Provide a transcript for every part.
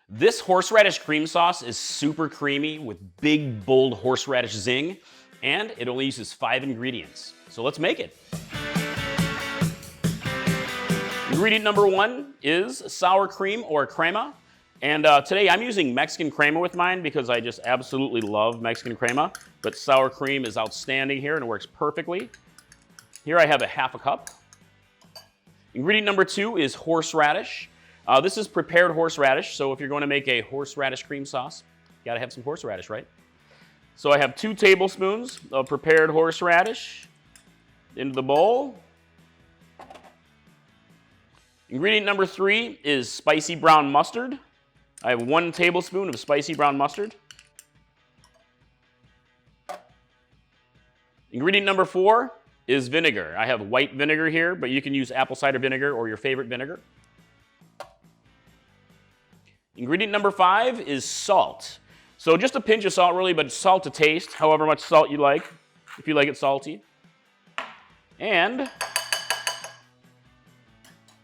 This horseradish cream sauce is super creamy with big, bold horseradish zing, and it only uses 5 ingredients. So let's make it. Ingredient number 1 is sour cream or crema. And today I'm using Mexican crema with mine because I just absolutely love Mexican crema. But sour cream is outstanding here and it works perfectly. Here I have a half a cup. Ingredient number 2 is horseradish. This is prepared horseradish, so if you're going to make a horseradish cream sauce, you gotta have some horseradish, right? So I have 2 tablespoons of prepared horseradish into the bowl. Ingredient number 3 is spicy brown mustard. I have 1 tablespoon of spicy brown mustard. Ingredient number 4 is vinegar. I have white vinegar here, but you can use apple cider vinegar or your favorite vinegar. Ingredient number 5 is salt. So just a pinch of salt really, but salt to taste, however much salt you like, if you like it salty. And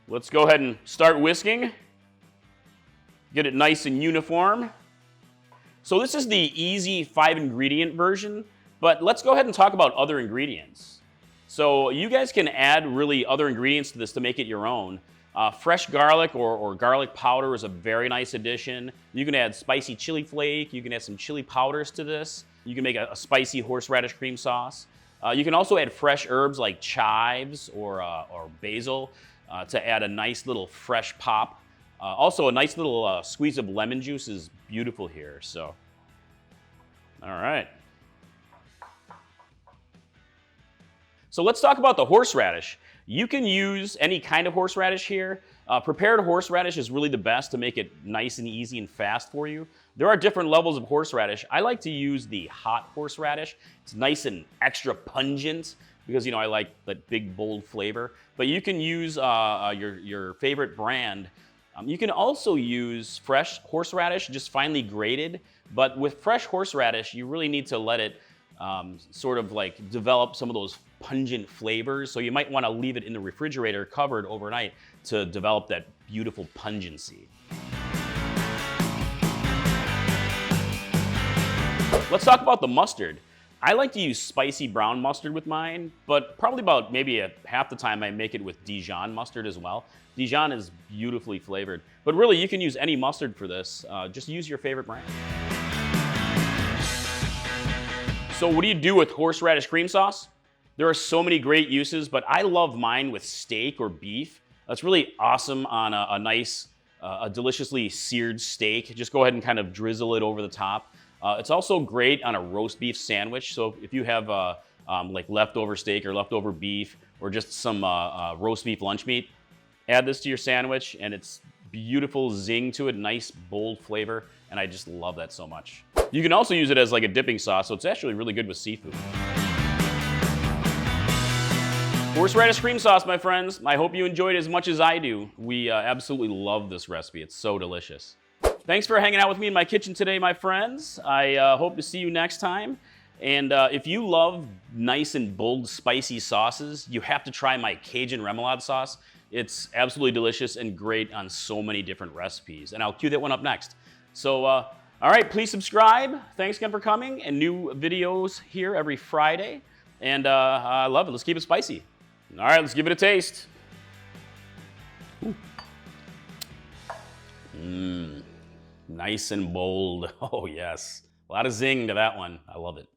let's go ahead and start whisking. Get it nice and uniform. So this is the easy 5 ingredient version, but let's go ahead and talk about other ingredients. So you guys can add really other ingredients to this to make it your own. Fresh garlic or garlic powder is a very nice addition. You can add spicy chili flake. You can add some chili powders to this. You can make a spicy horseradish cream sauce. You can also add fresh herbs like chives or basil to add a nice little fresh pop. Also, a nice little squeeze of lemon juice is beautiful here. So, all right. So let's talk about the horseradish. You can use any kind of horseradish here. Prepared horseradish is really the best to make it nice and easy and fast for you. There are different levels of horseradish. I like to use the hot horseradish. It's nice and extra pungent because, you know, I like that big, bold flavor. But you can use your favorite brand. You can also use fresh horseradish, just finely grated. But with fresh horseradish, you really need to let it sort of like develop some of those pungent flavors. So you might want to leave it in the refrigerator covered overnight to develop that beautiful pungency. Let's talk about the mustard. I like to use spicy brown mustard with mine, but probably about maybe half the time I make it with Dijon mustard as well. Dijon is beautifully flavored, but really you can use any mustard for this. Just use your favorite brand. So what do you do with horseradish cream sauce? There are so many great uses, but I love mine with steak or beef. That's really awesome on a nice, a deliciously seared steak. Just go ahead and kind of drizzle it over the top. It's also great on a roast beef sandwich. So if you have like leftover steak or leftover beef or just some roast beef lunch meat, add this to your sandwich and it's beautiful zing to it, nice bold flavor, and I just love that so much. You can also use it as like a dipping sauce, so it's actually really good with seafood. Horseradish cream sauce, my friends. I hope you enjoyed it as much as I do. We absolutely love this recipe. It's so delicious. Thanks for hanging out with me in my kitchen today, my friends. I hope to see you next time. And if you love nice and bold, spicy sauces, you have to try my Cajun remoulade sauce. It's absolutely delicious and great on so many different recipes. And I'll cue that one up next. So, all right, please subscribe. Thanks again for coming. And new videos here every Friday. And I love it. Let's keep it spicy. All right, let's give it a taste. Nice and bold. Oh, yes. A lot of zing to that one. I love it.